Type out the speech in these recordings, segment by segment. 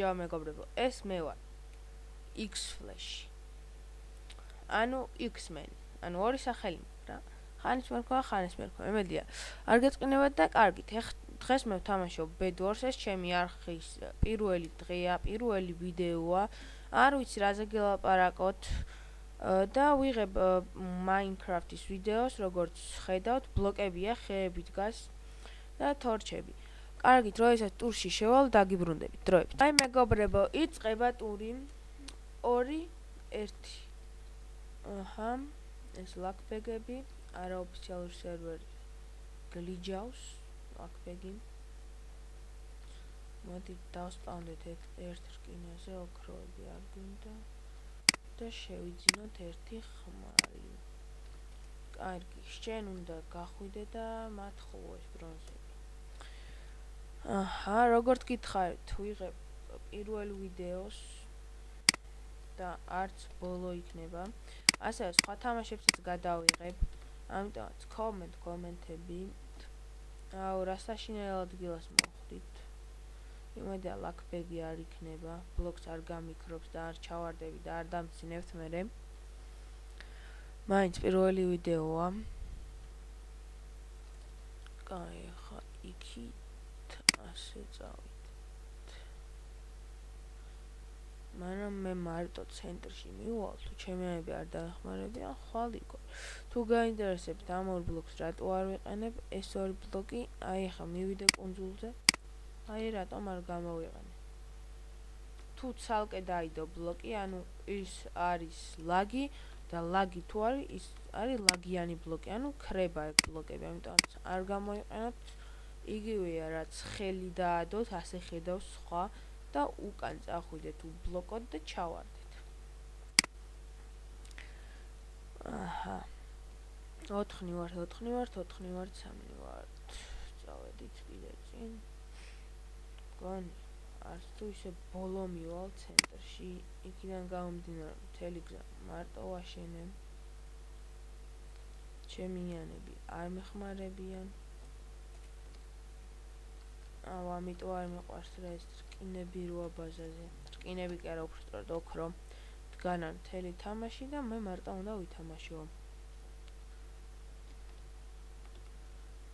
გამარჯობა მეგობრებო, ეს მე ვარ X-Flash. ანუ X-Men, ანუ ორი სახელი რა. ხანის მერქვა, ხანის მერქვა, მედია. არ გეწყინებათ და კარგით. დღეს მე ვთამაშობ Bed Wars, ეს ჩემი არხის პირველი დღეა, პირველი ვიდეოა. არ ვიცი რაზე გელაპარაკოთ და ვიღებ Minecraft-ის ვიდეოს, როგორც ხედავთ, ბლოკებია, ხეები დგას და თორჩები. კარგით, როდესაც ტურში შევალ, დაგიბრუნდებით დროებით. აი მეგობრებო, იწყება ტური 2-1. აჰა, ეს ლაკბეგები, არაოფიციალური სერვერი გლიჯავს, ლაკბეგი. მოდით დავსპავნდეთ ერთ რკინაზე, ოქროები არ გვინდა და შევიძინოთ ერთი ხმარი. კარგი, შენ უნდა გახვიდე და მათ ხოვეს ბრონზები. აჰა, როგორც გითხარით, ვიღებ პირველ ვიდეოს და არც ბოლო იქნება. ასევე სხვა თამაშებსაც გადავიღებ. ამიტომაც კომენტები. აუ, რა საშინელ ადგილას მოხვდით. იმედია ლაკბეგი არ იქნება, ბლოკს არ გამიქრობს და არ ჩავარდები და არ დამცინებთ მერე. მაინც პირველი ვიდეოა. კაი, ხა იქით ასე წავიდეთ. მაგრამ მე მარტო ცენტრში მივალ, თუ ჩემიანები არ დაეხმარებიან, ხვალ იქ. თუ გაინტერესებთ ამ ორ ბლოკს რატო არ ვიყენებ, ეს ორი ბლოკი, აი ახლა მივიდე კუნძულზე. აი რატომ არ გამოვიყენე. თუ ცალკე დაიდო ბლოკი, ანუ ის არის ლაგი და ლაგი თუ არის, ის არის ლაგიანი ბლოკი, ანუ ქრება ეგ ბლოკები, ამიტომ არ გამოიყენოთ. იგივეა რაც ხელი დაადოთ, ასე ხედავს სხვა და უკან წახვიდეთ უბლოკოთ და ჩავარდეთ. აჰა. 4 ვართ, 3 ვართ. წავედით კიდე წინ. გონი, არც თუ ისე ბოლო მივალ ცენტრში, იქიდან გამომდინარე, მთელი გზა მარტო ვაშენებ. ჩემიანები არ მეხმარებიან. აუ, ამიტომ არ მეყვარს რა ეს რკინები როა ბაზაზე. რკინები კი არა, უბრალოდ ოქრო. დგანა მთელი თამაში და მე მარტო უნდა ვითამაშო.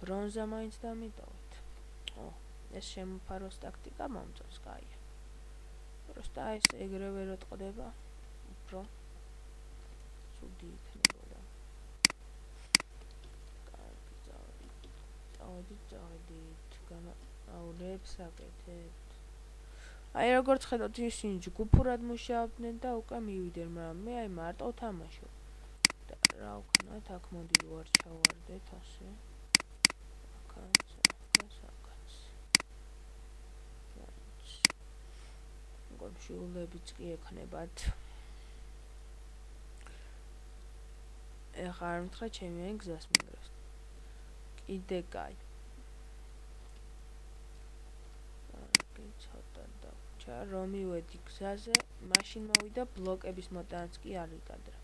ბრონზა მაინც დამიტოვეთ. ეს შემოფაროს ტაქტიკა მომწონს, კაია. პროსტა ეს ეგრევე რო ტყდება, უფრო ცუდი იქნებოდა. კარგი, წავედით, აურებს აკეთებთ. აი როგორც ხედავთ, ისინი ჯგუფურად მუშაობდნენ და უკვე მივიდნენ, მაგრამ მე აი მარტო ვთამაშობ. და რა ვქნათ, აქ მოდი ვარ ჩავარდეთ ასე. შულებიც კი ექნებათ. ეხლა არ მითხრა ჩემი გზას მიგროს. კიდე კაი. კარგი, ცოტა დავჭა, რომ მივედი გზაზე, მაშინ მოვიდა ბლოკების მოტანაც კი არ იკადრა.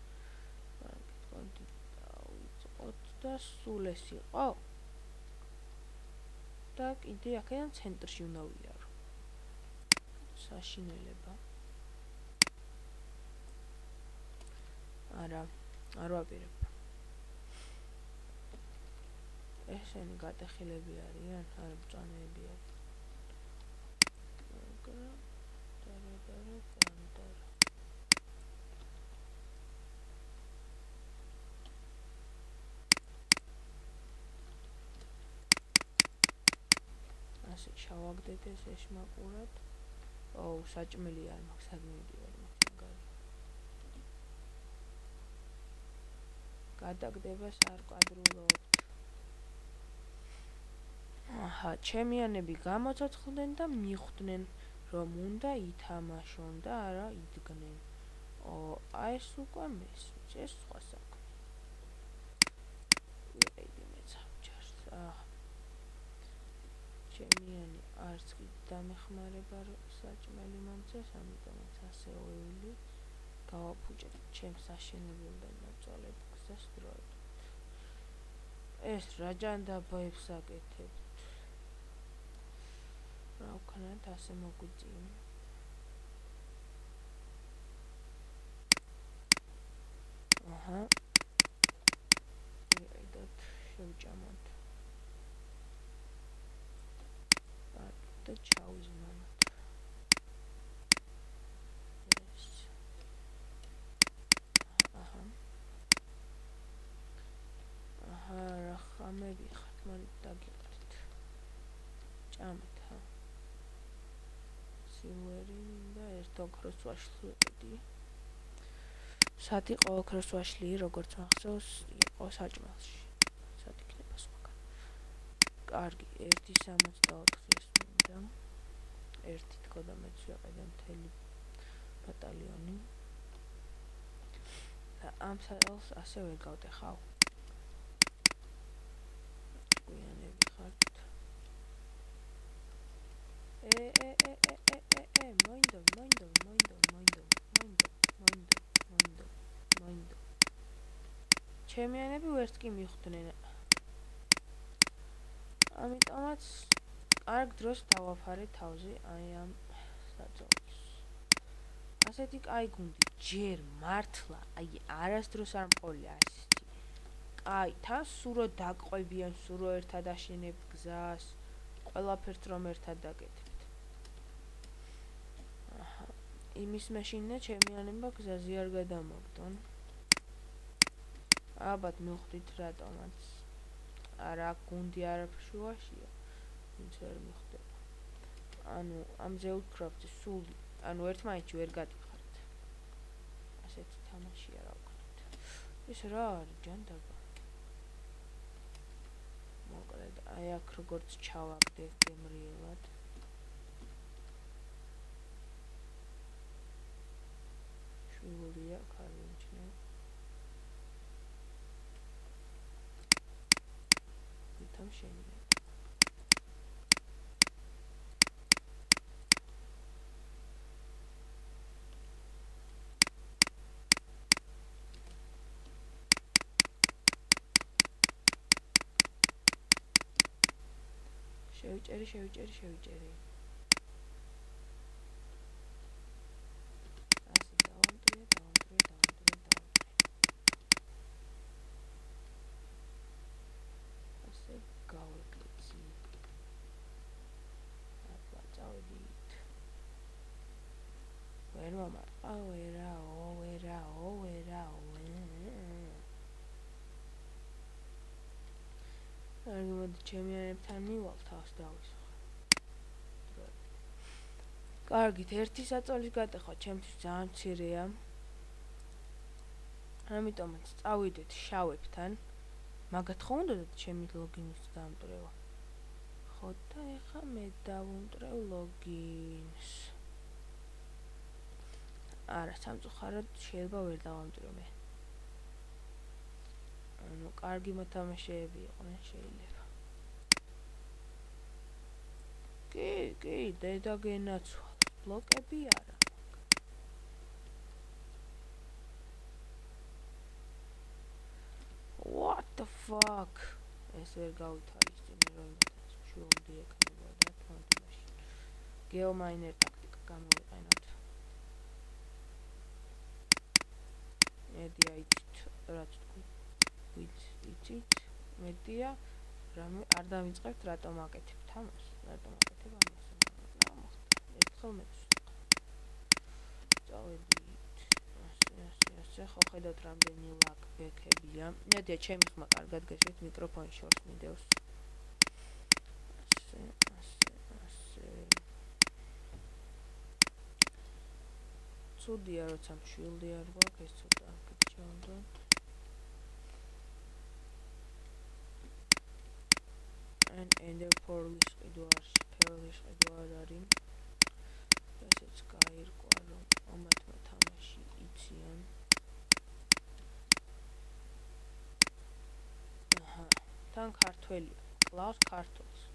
კარგი, კონდი დავიწყოთ და სულ ეს იყო. და კიდე აქედან ცენტრში უნდა ვიარო. საშინელება. არა, არ ვაპირებ. ესენი გატეხილები არიან, არ მწვანეები არიან. ასე შევაგდეთ ეს ეშმაკურად. აუ, საჭმელი არ მაქვს, საგმედი არ მაქვს მაგარი. გადაგდებას არ კვადრულობთ. აჰა, ჩემიანები გამოცოცხლდნენ და მიხვდნენ, რომ უნდა ითამაშონ და არა იდგნენ. აი ეს უკვე მესმის, ეს სხვა საქმე. ვიყიდი მეც ამჯერს. ჩემიანი არც კი დამეხმარება საჭმელი მომწეს, ამიტომაც ასე ოილი გავაფუჭებ ჩემს საშენებელ და ნაწოლებ გზას დროებით. ეს რა ჯანდაბოებს აკეთებთ? რა ვქნათ, ასე მოგვიწია. აჰა. ვიყიდოთ, შევჭამოთ. და ჩავიზმანოთ. ეს. აჰა. აჰა, რა ხამები ხართ, მალე დაგიყვეთ. ჭამეთ, ჰა. სილვერი და ერთ ოქროს ვაშლი ვიყიდი. სად იყო ოქროს ვაშლი, როგორც მახსოვს, იყო საჭმელში. სად იქნება სხვაგან. კარგი, 1.64-ის მინდა. 1 თქო და მეც ვიყიდე მთელი ბატალიონი. და ამ საელს ასე ვერ გავტეხავ. ჭკვიანები ხართ. მოინდო. ჩემიანები ვერც კი მიხვდნენ. ამიტომაც კარგ დროს დავაფარე თავზე აი ამ საძოვრს. ასეთი კაი გუნდი ჯერ მართლა აი არასდროს არ მყოლია ასეთი. კაი, თან სურო დაგყვებიან, სურო ერთად აშენებთ გზას, ყველაფერს რომ ერთად დაკეთებთ. აჰა, იმის მეშინდა ჩემიანებმა გზაზე არ გადამოგდონ. ალბათ მივხვდით რატომაც. არა, გუნდი არაფრშუაშია, ვინც ვერ მიხვდება. ანუ ამზე ვქრობთ სული, ანუ ერთმანეთში ვერ გადიხართ. ასეთი თამაშია რა ვქნათ. ეს რა არის ჯანდაბა? მოკლედ, აი აქ როგორც ჩავაგდე გემრიელად. შვილია, კარვინჩნე. ვითამ შენია. შევიჭერი. ასე დავამტრე. ასე გავეკლეცი. აბა, წავედით. ვერ მომარყა, ვერაო. არ მოდი ჩემიანებთან მივალ თავს დავისხა. კარგით, ერთი საწოლის გატეხვა ჩემთვის ძალიან მცირეა. ამიტომაც წავიდეთ შავებთან. მაგათ ხო უნდათ ჩემი ლოგინის დამტრევა. ხო და ეხა მე დავუმტრევ ლოგინს. არა, სამწუხაროდ შეიძლება ვერ დავამტრევ მე. ანუ კარგი მოთამაშეები იყვნენ შეიძლება. კი, დედა გენაცვალ. ბლოკები არა. What the fuck? ეს ვერ გავითვალისწინე რომ იმათაც შულდი ექნებოდა თამაში. გეომაინერ ტაქტიკა გამოვიყენოთ. მედია იცით, რაც თქვი. იცით, მედია რამე არ დავიწყებთ რატომ აკეთებთ ამას? რატომ აკეთებ ამას? ერთხელ მეც წავედით. ასე ხო ხედავთ რამდენი ლაკბექებია. მედია ჩემი ხმა კარგად გესვით მიკროფონი შორს მიდევს. ასე. ცუდია როცა მშვილდი არ გვაქვს, ეს ცოტა გიჩვენოთ. Ender Pearl-ის ყიდვაში, ფერის ყიდვა არის. ესეც გაირკვა, რომ ამათმა თამაში იციან. აჰა, თან ქართველია, კლავს ქართულს.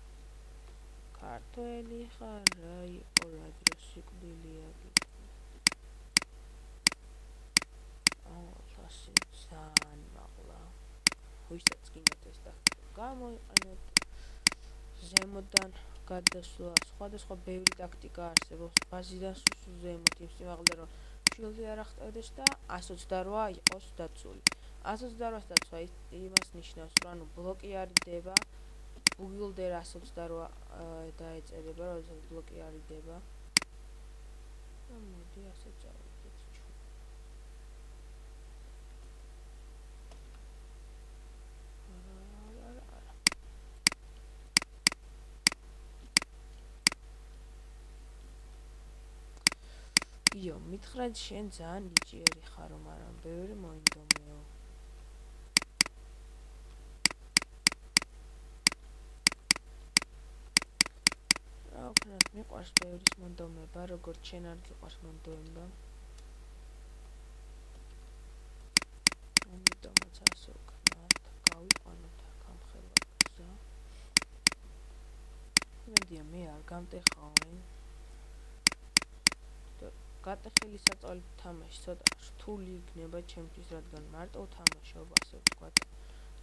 ქართველი ხარ, რა იყო რა დროს სიკვდილია გიქნა. ასე ძალიან მაღლა. ვისაც გინდათ ეს ტაქტიკა გამოიყენოთ. ზემოდან გადასვლა, სხვადასხვა ბევრი ტაქტიკა არსებობს. ბაზიდან სულ ზემოთ იმ სიმაღლე რომ შილდი არ ახტევდეს და 128 იყოს დაცული. 128-ს დაცვა იმას ნიშნავს, რომ ანუ ბლოკი არ იდება, Builder 128 დაეწერება, როდესაც ბლოკი არ იდება. მოდი ასე წავიდეთ ჩვენ. იო, მითხრად შენ ძალიან ნიჭიერი ხარ, მაგრამ ბევრი მოინდომეო. რა ვქნათ, მიყვარს ბევრის მონდომება, როგორც შენ არ გიყვარს მონდომება. ამიტომაც ასე ვქნათ, გავიყვანოთ აქ ამ ხელმოკლე. მედია მე არ გამტეხავენ. გატეხილი საწოლით თამაში ცოტა რთული იქნება ჩემთვის, რადგან მარტო თამაშობ, ასე ვთქვათ.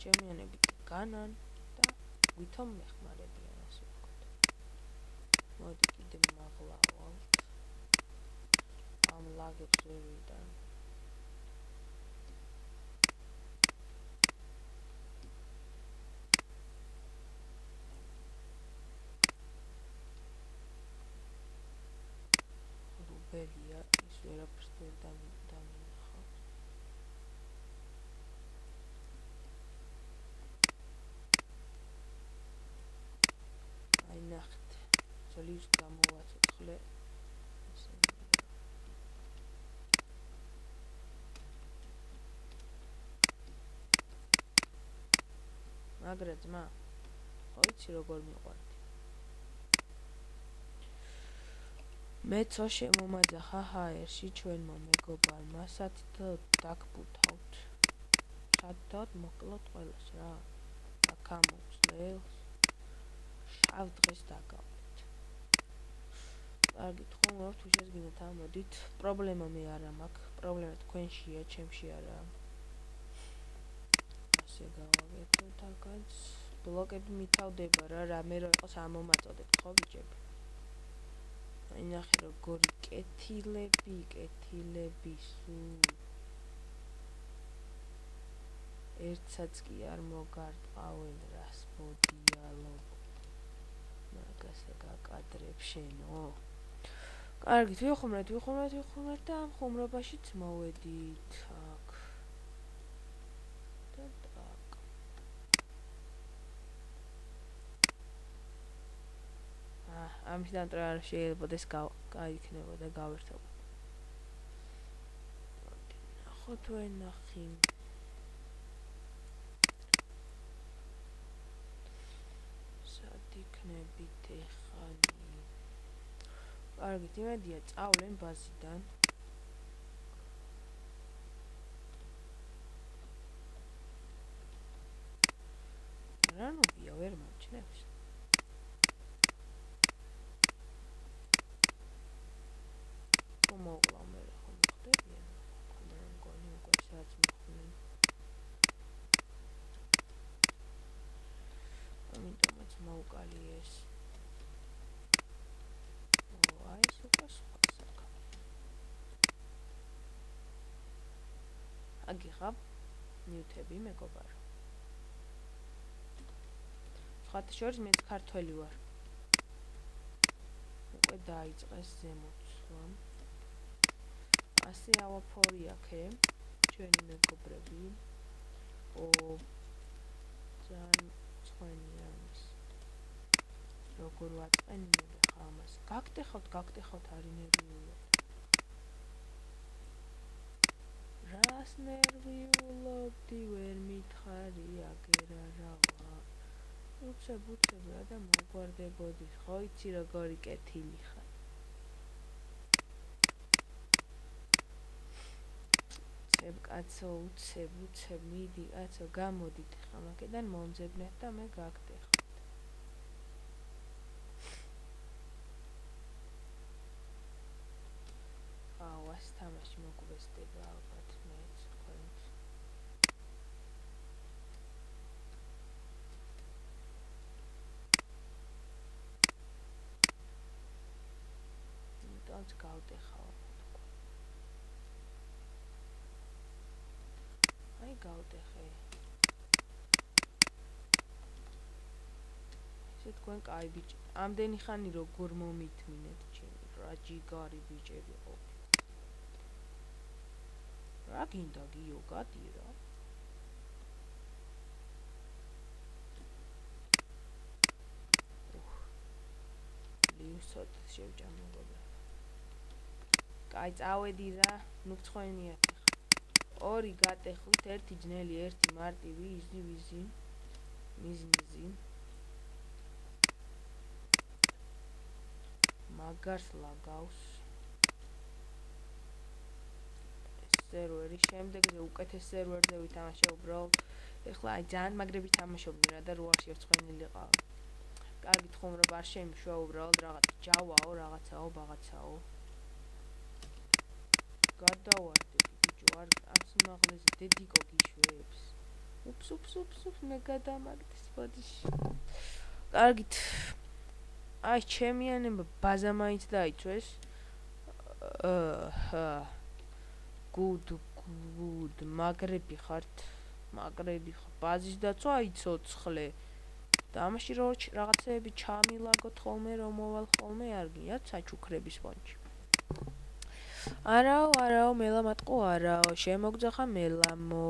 ჩემიანები განან და ვითომ მეხმარებიან, ასე ვთქვათ. მოდი კიდე მაღლავალთ. ამ ლაგებს ვერ ვიტან. რუბელია ის ვერაფერს ვერ დამინახავ. აი ნახეთ, ძლივს გამოვაცოცხლე. მაგრა ძმა, ხო იცი როგორ მიყვარდი? მეცო შემომაძახა ჰაერში ჩვენმა მეგობარმა, სათითაოდ დაგბუთავთ. სათითაოდ მოკლოთ ყველას რა. აქამოწლელს შავ დღეს დაგავლეთ. კარგი, ხომ თუ შეგინათ ამოდით. პრობლემა მე არა მაქვს, პრობლემა თქვენშია, ჩემში არა. ასე გავაკეთოთ აქაც. ბლოკები მითავდება რა, რამე რო იყოს ამომაწოდეთ, ხო ბიჭები? აი ნახე როგორი კეთილები სულ. ერთსაც კი არ მოგარტყავენ, რას მოდიალობ. მაგასა გაკადრებ შენო. კარგით, ვიხუმრეთ და ამ ხუმრობაშიც მოვედით. აქ. და так. ამისთან რა შეიძლება ეს გაიქნებოდა გავერთობ. ნახოთ ვენახი. სად იქნებით ეხანი. კარგით, იმედია წავლენ ბაზიდან. რა ნუია ვერ მომჩნევს. მოვყლა მე ხომ ხდებიან. მაგრამ მგონი უკვე სადაც მოხდნენ. ამიტომაც მოვკალი ეს. აი ეს უკვე სხვა საქმე. აგიღებ ნიუტები მეგობარო. სხვათა შორის მეც ქართველი ვარ. უკვე დაიწყეს ზემოცვა. ასე ავაფორი აქე ჩვენი მეგობრები. ძალიან ცხენია ამის. როგორ ვაწყენინებ ხა ამას. გაგტეხავთ არინერვიულობ. რას ნერვიულობდი ვერ მითხარი აგერა რავა. უცებ რა და მოგვარდებოდი. ხო იცი როგორი კეთილი ხარ. კაცო უცებ მიდი კაცო გამოდით ხა მაგედან მომძებნეთ და მე გაგტეხავთ. ეს თამაში მოგვესდება ალბათ მეც თქვენს. ინტონს გავტეხავ. გავდე ხე. ესე თქვენ კაი ბიჭი. ამდენი ხანი როგორ მომითმინეთ ჩემი რა ჯიგარი ბიჭები ყოფილი. რა გინდა გიო გადი რა. ლიუსოთ შევჭამ მეგობრებო. კაი წავედი რა, ნუ ცხენია. 2 გატეხოთ, 1 ჯნელი, 1 მარტივი, ვიზი. მიზნიზი. მაგარს ლაგავს. სერვერი, შემდეგზე უკეთეს სერვერზე ვითამაშე უბრალოდ. ეხლა აი ძალიან მაგრები თამაშობდი რა და 8 შევცხენილიყავ. კარგი თხოვნობა არ შემიშვა უბრალოდ რაღაც ჯავაო, რაღაცაო, ბაღაცაო. გადავარდები ბიჭო, არ სიმაღლეზე დედიკო გიშვებს. უფს, მე გადამაგდეს ბოდიში. კარგით. აი ჩემიანება ბაზა მაინც დაიცვეს. Good, მაგრები ხართ. ბაზის დაცვა იცოცხლე. და ამაში რაღაცეები ჩამილაგოთ ხოლმე, რომ მოვალ ხოლმე არ გინდათ საჩუქრების ფონჩი. არაო, მელა მატყო არაო, შემოგძახა მელამო.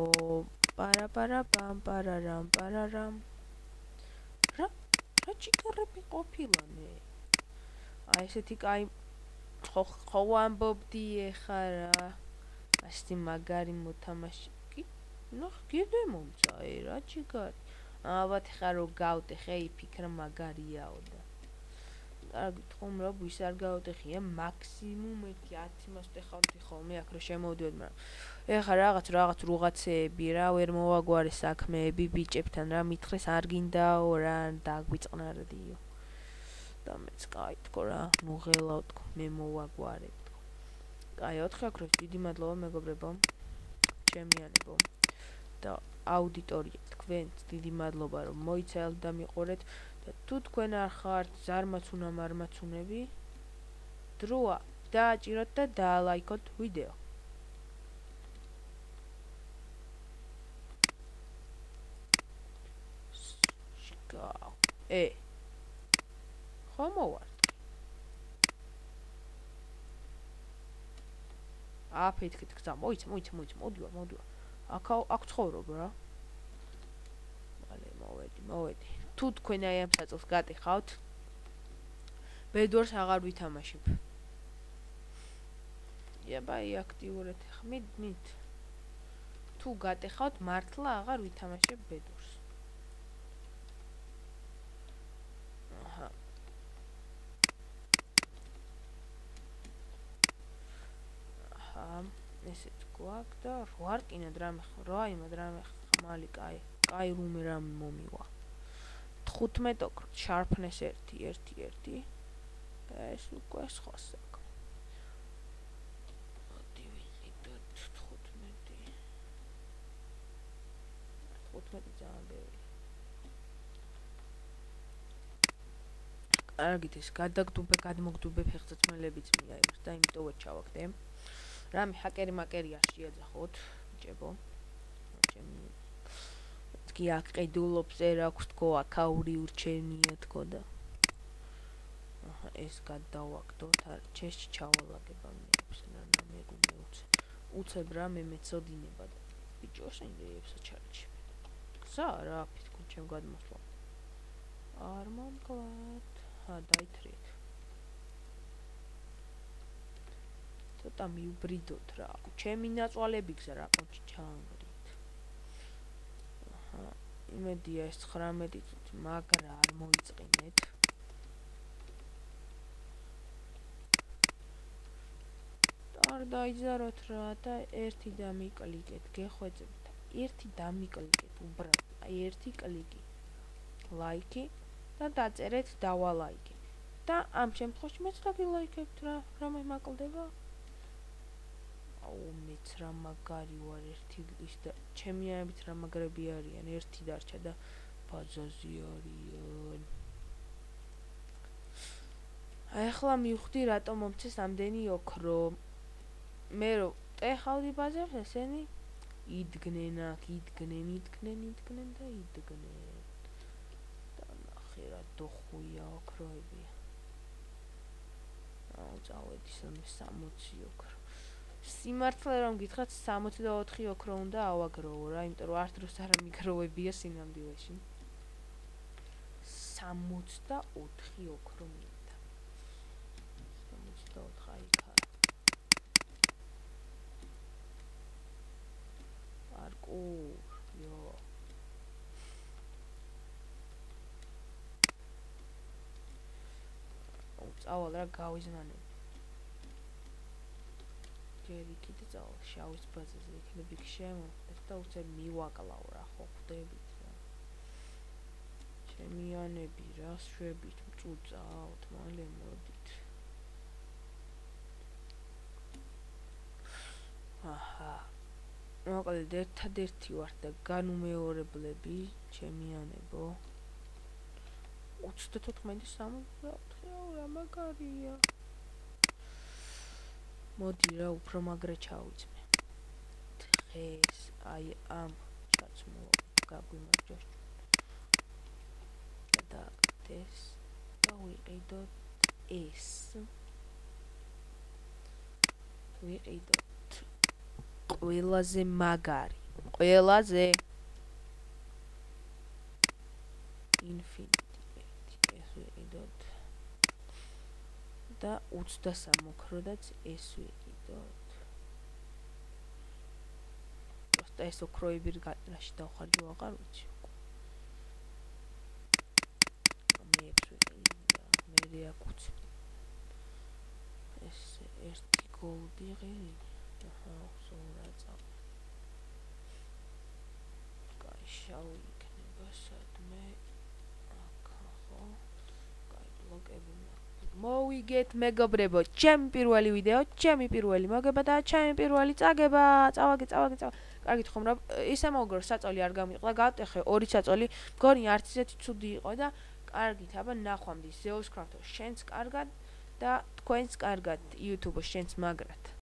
პარარამ. რა ჭიკარები ყოფილანე. აი ესეთი კაი ხო ამბობდი ეხა რა. ასეთი მაგარი მოთამაში. ნახ, კიდე მომცა, რა ჭიგარი. ალბათ ხა რო გავდე ხე იფიქრა მაგარიაო და. კარგი თხოვნობა ის არ გავდეხია, მაქსიმუმ 10 მასტე ხავდი ხოლმე აქ რო შემოვდივარ, მაგრამ ეხა რაღაც რუღაცეები რა ვერ მოვაგვარე საქმეები ბიჭებთან რა მითხრეს არ გინდაო რა დაგვიწყნარდიო. და მეც კაი თქო რა, ნუ ღელავ თქო, მე მოვაგვარებ თქო. კაი 4 აქროს დიდი მადლობა მეგობრებო. ჩემიანებო. და აუდიტორია თქვენს დიდი მადლობა რომ მოიცალთ და მიყურეთ და თუ თქვენ არ ხართ ზარმაცუნა მარმაცუნები დროა დააჭიროთ და დაალაიქოთ ვიდეო. შკაო. ხომ მოვარ. აფეთქეთ გზა, მოიცა, მოდივა. აქ ცხოვრობ რა. მალე მოვედი. თუ თქვენ აი ამ საწოლს გატეხავთ, ბედვარს აღარ ვითამაშებ. იაბაი აქტიურეთ ხმით. თუ გატეხავთ, მართლა აღარ ვითამაშებ ბედვარს. აჰა. ესეც გვაქვს და 8 რკინა დრამე ხმალი კაი რუმე რამ მომივა. 15 ოქრო, sharpness 1. ეს უკვე სხვა საქმე. მოდი ვიყიდოთ 15. 15 ძალიან ბევრი. კარგით ეს გადმოგდუბე ფეხსაცმელებიც მიაიღეს და იმიტომ ვეჩავაგდე. რამე ჰაკერი მაკერი არ შეაძახოთ, ბიჭებო. ჩემი კი აქ ყიდულობს აქვს თქო, აქაური ურჩენია თქო და. აჰა, ეს გადავაგდოთ, ჩესში ჩავალაგება მეებს და მე უცებ რა მე მეწოდინება და ბიჭოს ინდეებსა ჩარჩი. გზა რა ფიქრ ჩემ გადმოსვლა. არ მომკლათ. დაითრიეთ. ცოტა მიუბრიდოთ რა. ჩემი ნაწვალები გზა რა ყოჩი ჩაანგრით. აჰა, იმედია ეს 19 წუთი, მაგრა არ მოიწყინეთ. არ დაიძაროთ რა და ერთი დამიკლიკეთ, გეხვეწებთ. ერთი დამიკლიკეთ უბრალოდ. აი ერთი კლიკი. ლაიქი და დაწერეთ დავალაიქე. და ამ შემთხვევაში მეც დაგილაიქებთ რა, რამე მაკლდება. მეც რა მაგარი ვარ ერთი ის და ჩემიანებით რა მაგრები არიან, ერთი დარჩა და ბაზაზი არიან. ახლა მივხვდი რატომ მომცეს ამდენი ოქრო. მე რო ტეხავდი ბაზებს ესენი იდგნენ აქ, იდგნენ და იდგნენ. და ნახე რა დოხუია ოქროები. წავედი 60 ოქრო. სიმართლე რომ გითხრათ 64 ოქრო უნდა ავაგროვო რა, იმიტომ რომ არ დროს არ მიგროვებია სინამდვილეში. 64 ოქრო მინდა. 64 აი ხა. იო. წავალ რა გავიზმანებ. ჯერ იქით წავალ შავის ბაზაზე იქნებ იქ შემოხდეს და უცებ მივაკლავ რა ხო ხვდებით რა. ჩემიანები რა შვებით მწუწავთ მალე მოდით. აჰა. მოკლედ ერთადერთი ვარ და განუმეორებლები ჩემიანებო. 34-64 რა მაგარია. მოდი რა უფრო მაგრა ჩავიწმე. დღეს აი ამ ჩაცმულობ გაგვიმარჯოს. და ეს და ვიყიდოთ ეს. ვიყიდოთ ყველაზე მაგარი. ყველაზე Infinity ეს ვიყიდოთ. და 23 ოქროდაც ეს ვიყიდოთ. просто ეს ოქროები რაში დავხარჯო აღარ ვიცი. მე ეს ვიყიდა, მე აქ ეს ერთი გოლდი ღირი. აჰა, სულ წავ. კაი, შავი იქნება სადმე. აქ ხო. კაი, ბლოკები მოვიგეთ მეგობრებო, ჩემი პირველი ვიდეო, ჩემი პირველი მოგება და ჩემი პირველი წაგება. წავაგე. კარგით ხომ რა, ისე მოგრო საწოლი არ გამიყლა, გავტეხე 2 საწოლი. მგონი არც ისეთი ცუდი იყო და კარგით, აბა ნახვამდის ზეოს კრაფტო, შენს კარგად და თქვენს კარგად YouTube-ო შენს მაგრად.